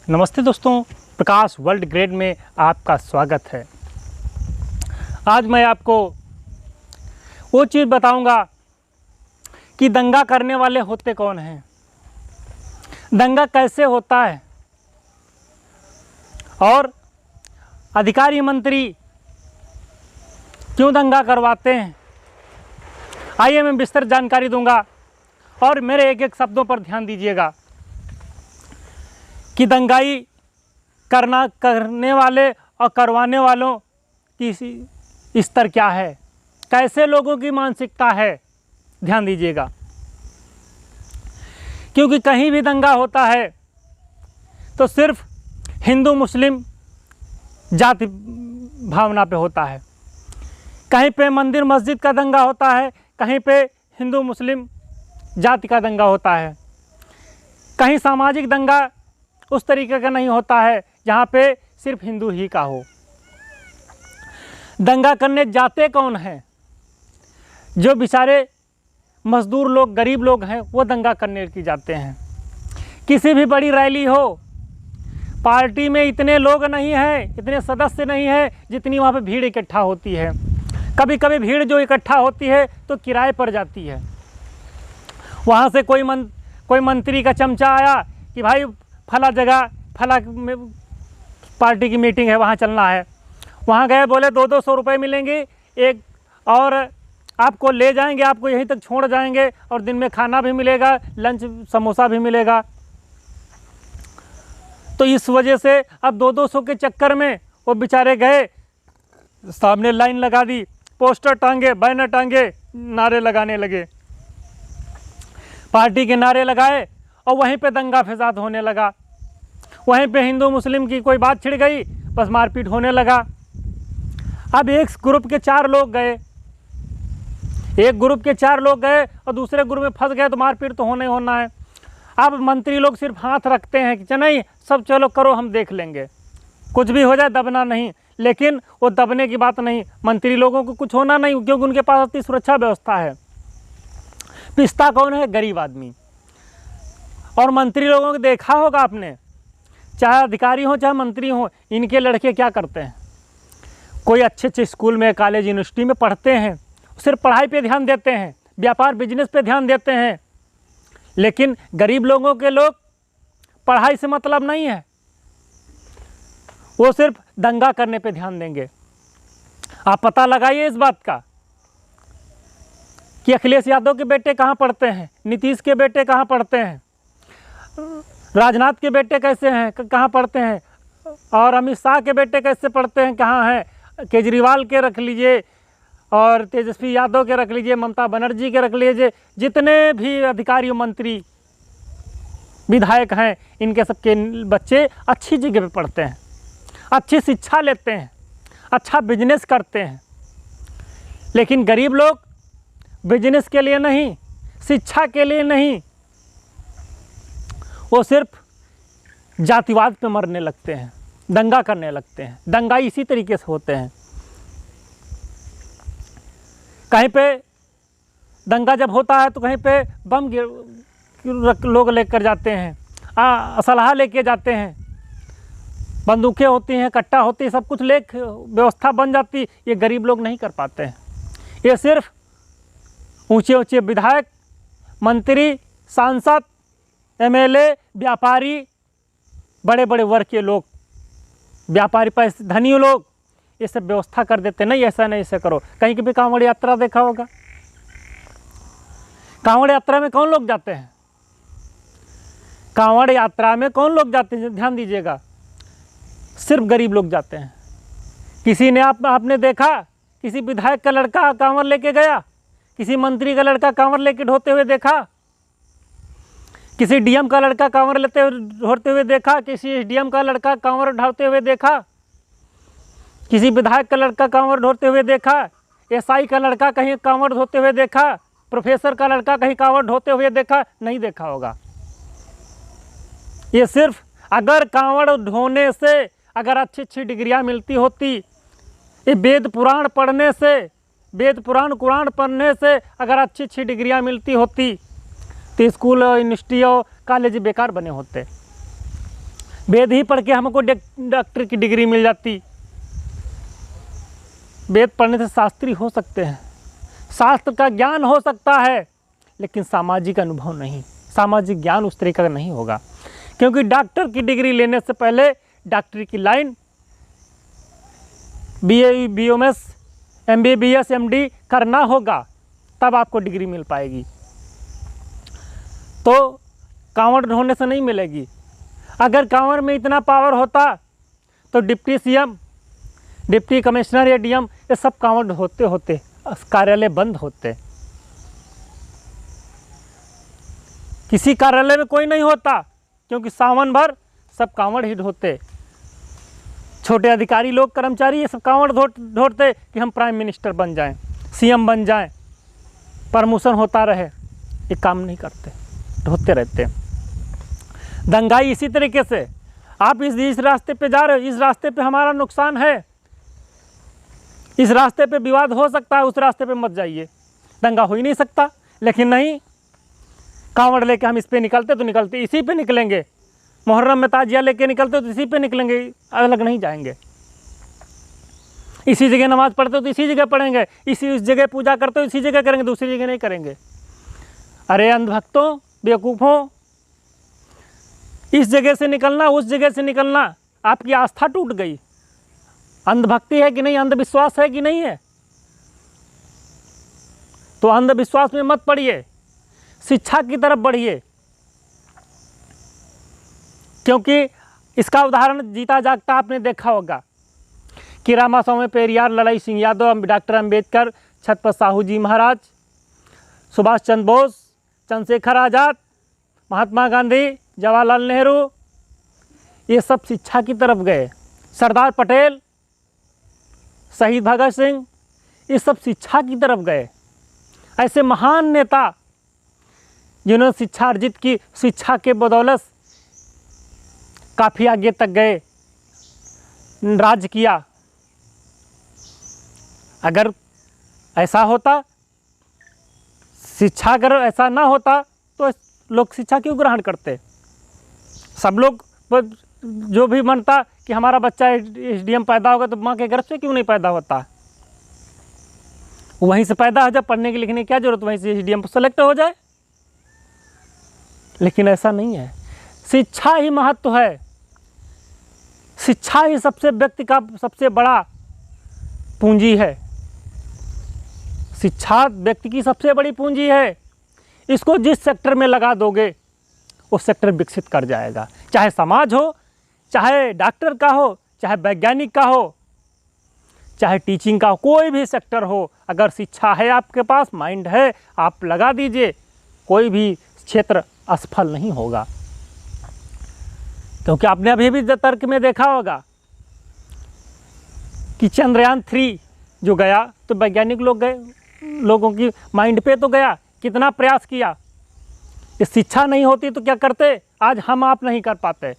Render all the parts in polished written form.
नमस्ते दोस्तों, प्रकाश world grade में आपका स्वागत है। आज मैं आपको वो चीज़ बताऊंगा कि दंगा करने वाले होते कौन हैं, दंगा कैसे होता है और अधिकारी मंत्री क्यों दंगा करवाते हैं। आइए मैं विस्तृत जानकारी दूंगा और मेरे एक एक शब्दों पर ध्यान दीजिएगा कि दंगाई करने वाले और करवाने वालों की स्तर क्या है, कैसे लोगों की मानसिकता है, ध्यान दीजिएगा। क्योंकि कहीं भी दंगा होता है तो सिर्फ हिंदू मुस्लिम जाति भावना पे होता है। कहीं पे मंदिर मस्जिद का दंगा होता है, कहीं पे हिंदू मुस्लिम जाति का दंगा होता है। कहीं सामाजिक दंगा उस तरीके का नहीं होता है जहाँ पे सिर्फ हिंदू ही का हो। दंगा करने जाते कौन हैं? जो बेचारे मजदूर लोग, गरीब लोग हैं, वो दंगा करने की जाते हैं। किसी भी बड़ी रैली हो, पार्टी में इतने लोग नहीं हैं, इतने सदस्य नहीं हैं जितनी वहाँ पे भीड़ इकट्ठा होती है। कभी कभी भीड़ जो इकट्ठा होती है तो किराए पर जाती है। वहाँ से कोई मंत्री का चमचा आया कि भाई फला जगह फला पार्टी की मीटिंग है, वहाँ चलना है। वहाँ गए, बोले 200 रुपये मिलेंगे एक, और आपको ले जाएंगे, आपको यहीं तक छोड़ जाएंगे और दिन में खाना भी मिलेगा, लंच समोसा भी मिलेगा। तो इस वजह से अब 200 के चक्कर में वो बेचारे गए, सामने लाइन लगा दी, पोस्टर टांगे, बैनर टांगे, नारे लगाने लगे, पार्टी के नारे लगाए और वहीं पे दंगा फसाद होने लगा। वहीं पे हिंदू मुस्लिम की कोई बात छिड़ गई, बस मारपीट होने लगा। अब एक ग्रुप के 4 लोग गए, एक ग्रुप के 4 लोग गए और दूसरे ग्रुप में फंस गए तो मारपीट तो होना ही होना है। अब मंत्री लोग सिर्फ हाथ रखते हैं कि नहीं सब चलो करो, हम देख लेंगे, कुछ भी हो जाए दबना नहीं। लेकिन वो दबने की बात नहीं, मंत्री लोगों को कुछ होना नहीं, क्योंकि उनके पास अपनी सुरक्षा व्यवस्था है। पिसता कौन है? गरीब आदमी। और मंत्री लोगों को देखा होगा आपने, चाहे अधिकारी हो चाहे मंत्री हो, इनके लड़के क्या करते हैं? कोई अच्छे स्कूल में, कॉलेज, यूनिवर्सिटी में पढ़ते हैं, सिर्फ पढ़ाई पे ध्यान देते हैं, व्यापार बिजनेस पे ध्यान देते हैं। लेकिन गरीब लोगों के लोग पढ़ाई से मतलब नहीं है, वो सिर्फ दंगा करने पे ध्यान देंगे। आप पता लगाइए इस बात का कि अखिलेश यादव के बेटे कहाँ पढ़ते हैं, नीतीश के बेटे कहाँ पढ़ते हैं, राजनाथ के बेटे कैसे हैं, कहाँ पढ़ते हैं, और अमित शाह के बेटे कैसे पढ़ते हैं, कहाँ हैं, केजरीवाल के रख लीजिए और तेजस्वी यादव के रख लीजिए, ममता बनर्जी के रख लीजिए, जितने भी अधिकारी मंत्री विधायक हैं, इनके सबके बच्चे अच्छी जगह पे पढ़ते हैं, अच्छी शिक्षा लेते हैं, अच्छा बिजनेस करते हैं। लेकिन गरीब लोग बिजनेस के लिए नहीं, शिक्षा के लिए नहीं, वो सिर्फ जातिवाद पे मरने लगते हैं, दंगा करने लगते हैं। दंगा इसी तरीके से होते हैं। कहीं पे दंगा जब होता है तो कहीं पे बम लोग लेकर जाते हैं, असलहा लेके जाते हैं, बंदूकें होती हैं, कट्टा होती है, सब कुछ ले व्यवस्था बन जाती। ये गरीब लोग नहीं कर पाते हैं। ये सिर्फ ऊंचे ऊंचे विधायक, मंत्री, सांसद, एमएलए, व्यापारी, बड़े बड़े वर्ग के लोग, व्यापारी, पैसे धनी लोग, ये सब व्यवस्था कर देते, नहीं ऐसा नहीं ऐसा करो। कहीं की भी कांवड़ यात्रा देखा होगा, कांवड़ यात्रा में कौन लोग जाते हैं? कांवड़ यात्रा में कौन लोग जाते हैं? ध्यान दीजिएगा, सिर्फ गरीब लोग जाते हैं। किसी ने आपने देखा किसी विधायक का लड़का कांवड़ लेके गया, किसी मंत्री का लड़का कांवड़ लेके ढोते हुए देखा, किसी डीएम का लड़का कांवड़ ढोते हुए देखा, किसी एसडीएम का लड़का कांवड़ ढोते हुए देखा, किसी विधायक का लड़का कांवड़ ढोते हुए देखा, एसआई का लड़का कहीं कांवड़ ढोते हुए देखा, प्रोफेसर का लड़का कहीं कांवड़ ढोते हुए देखा? नहीं देखा होगा। ये सिर्फ अगर कांवड़ ढोने से अगर अच्छी अच्छी डिग्रियां मिलती होती, ये वेद पुराण पढ़ने से, वेद पुराण कुरान पढ़ने से अगर अच्छी अच्छी डिग्रियां मिलती होती तो स्कूल, यूनिवर्सिटी और कॉलेज बेकार बने होते। वेद ही पढ़ के हमको डॉक्टर की डिग्री मिल जाती। वेद पढ़ने से शास्त्री हो सकते हैं, शास्त्र का ज्ञान हो सकता है, लेकिन सामाजिक अनुभव नहीं, सामाजिक ज्ञान उस तरीके का नहीं होगा। क्योंकि डॉक्टर की डिग्री लेने से पहले डॉक्टरी की line BA BOMS MBBS MD करना होगा, तब आपको डिग्री मिल पाएगी। तो कांवड़ ढोने से नहीं मिलेगी। अगर कांवड़ में इतना पावर होता तो डिप्टी CM, डिप्टी कमिश्नर या DM ये सब कांवड़ होते होते कार्यालय बंद होते। किसी कार्यालय में कोई नहीं होता, क्योंकि सावन भर सब कांवड़ ही ढोते। छोटे अधिकारी लोग, कर्मचारी ये सब कांवड़ ढोते कि हम प्राइम मिनिस्टर बन जाएं, CM बन जाएं, प्रमोशन होता रहे। ये काम नहीं करते, ढोते रहते। दंगाई इसी तरीके से, आप इस रास्ते पे जा रहे हो, इस रास्ते पे हमारा नुकसान है, इस रास्ते पे विवाद हो सकता है, उस रास्ते पे मत जाइए, दंगा हो ही नहीं सकता। लेकिन नहीं, कांवड़ लेके हम इस पे निकलते तो निकलते इसी पे निकलेंगे, मुहर्रम में ताजिया लेके निकलते तो इसी पे निकलेंगे, अलग नहीं जाएंगे। इसी जगह नमाज पढ़ते तो इसी जगह पढ़ेंगे, इस जगह पूजा करते हो इसी जगह करेंगे, दूसरी जगह नहीं करेंगे। अरे अंधभक्तों, बेवकूफ़ों, इस जगह से निकलना, उस जगह से निकलना, आपकी आस्था टूट गई। अंधभक्ति है कि नहीं, अंधविश्वास है कि नहीं है? तो अंधविश्वास में मत पड़िए, शिक्षा की तरफ बढ़िए। क्योंकि इसका उदाहरण जीता जागता आपने देखा होगा कि रामा स्वामी पेरियार, ललाई सिंह यादव, डॉक्टर अंबेडकर, छत्रपति साहू जी महाराज, सुभाष चंद्र बोस, चंद्रशेखर आज़ाद, महात्मा गांधी, जवाहरलाल नेहरू, ये सब शिक्षा की तरफ गए। सरदार पटेल, शहीद भगत सिंह, ये सब शिक्षा की तरफ गए। ऐसे महान नेता जिन्होंने शिक्षा अर्जित की, शिक्षा के बदौलत काफ़ी आगे तक गए, राज किया। अगर ऐसा होता, शिक्षा अगर ऐसा ना होता तो लोग शिक्षा क्यों ग्रहण करते? सब लोग जो भी मानता कि हमारा बच्चा SDM पैदा होगा तो माँ के गर्भ से क्यों नहीं पैदा होता? वहीं से पैदा हो जाए, पढ़ने की लिखने की क्या जरूरत, वहीं से SDM सेलेक्ट हो जाए। लेकिन ऐसा नहीं है, शिक्षा ही महत्व है। शिक्षा ही सबसे व्यक्ति का सबसे बड़ा पूंजी है। शिक्षा व्यक्ति की सबसे बड़ी पूंजी है। इसको जिस सेक्टर में लगा दोगे वो सेक्टर विकसित कर जाएगा, चाहे समाज हो, चाहे डॉक्टर का हो, चाहे वैज्ञानिक का हो, चाहे टीचिंग का हो, कोई भी सेक्टर हो। अगर शिक्षा है आपके पास, माइंड है, आप लगा दीजिए, कोई भी क्षेत्र असफल नहीं होगा। क्योंकि आपने अभी भी तर्क में देखा होगा कि चंद्रयान 3 जो गया तो वैज्ञानिक लोग गए, लोगों की माइंड पे तो गया, कितना प्रयास किया। ये शिक्षा नहीं होती तो क्या करते, आज हम आप नहीं कर पाते,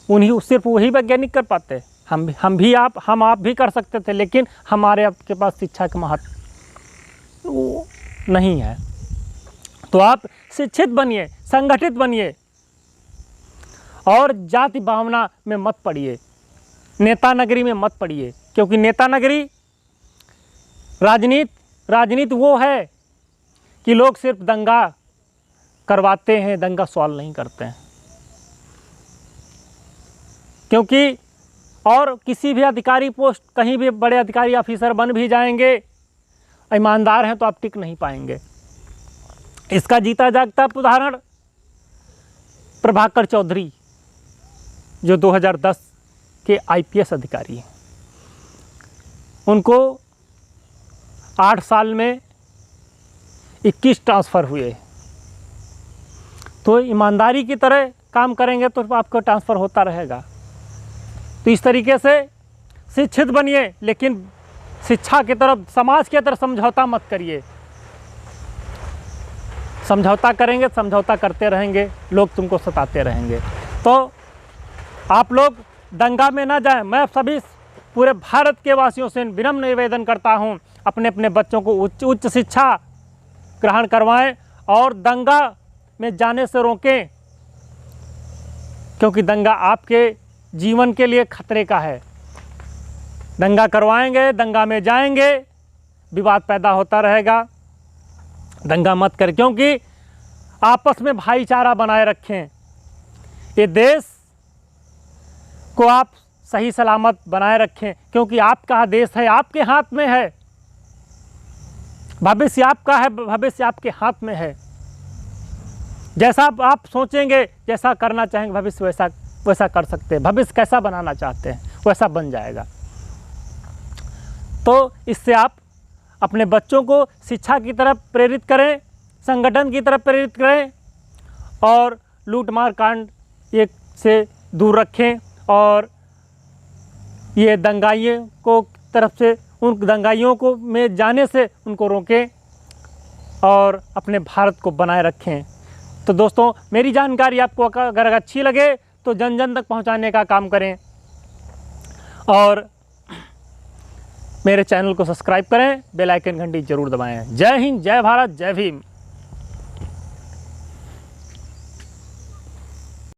उन्हीं सिर्फ वही वैज्ञानिक कर पाते। हम आप भी कर सकते थे, लेकिन हमारे आपके पास शिक्षा का महत्व नहीं है। तो आप शिक्षित बनिए, संगठित बनिए और जाति भावना में मत पड़िए, नेता नगरी में मत पड़िए। क्योंकि नेता नगरी राजनीति वो है कि लोग सिर्फ दंगा करवाते हैं, दंगा सॉल्व नहीं करते हैं। क्योंकि और किसी भी अधिकारी पोस्ट, कहीं भी बड़े अधिकारी ऑफिसर बन भी जाएंगे, ईमानदार हैं तो आप टिक नहीं पाएंगे। इसका जीता जागता उदाहरण प्रभाकर चौधरी, जो 2010 के IPS अधिकारी हैं। उनको 8 साल में 21 ट्रांसफ़र हुए। तो ईमानदारी की तरह काम करेंगे तो आपको ट्रांसफ़र होता रहेगा। तो इस तरीके से शिक्षित बनिए, लेकिन शिक्षा की तरफ, समाज की तरफ समझौता मत करिए। समझौता करेंगे, समझौता करते रहेंगे, लोग तुमको सताते रहेंगे। तो आप लोग दंगा में ना जाएं। मैं सभी पूरे भारत के वासियों से विनम्र निवेदन करता हूं, अपने अपने बच्चों को उच्च शिक्षा ग्रहण करवाएं और दंगा में जाने से रोकें। क्योंकि दंगा आपके जीवन के लिए खतरे का है। दंगा करवाएंगे, दंगा में जाएंगे, विवाद पैदा होता रहेगा। दंगा मत करें, क्योंकि आपस में भाईचारा बनाए रखें। ये देश को आप सही सलामत बनाए रखें, क्योंकि आपका देश है, आपके हाथ में है। भविष्य आपका है, भविष्य आपके हाथ में है। जैसा आप सोचेंगे, जैसा करना चाहेंगे, भविष्य वैसा कर सकते हैं। भविष्य कैसा बनाना चाहते हैं वैसा बन जाएगा। तो इससे आप अपने बच्चों को शिक्षा की तरफ प्रेरित करें, संगठन की तरफ प्रेरित करें और लूटमार कांड ये से दूर रखें और ये दंगाइयों को तरफ से, उन दंगाइयों को में जाने से उनको रोकें और अपने भारत को बनाए रखें। तो दोस्तों, मेरी जानकारी आपको अगर अच्छी लगे तो जन जन तक पहुंचाने का काम करें और मेरे चैनल को सब्सक्राइब करें, बेल आइकन घंटी जरूर दबाएं। जय हिंद, जय भारत, जय भीम।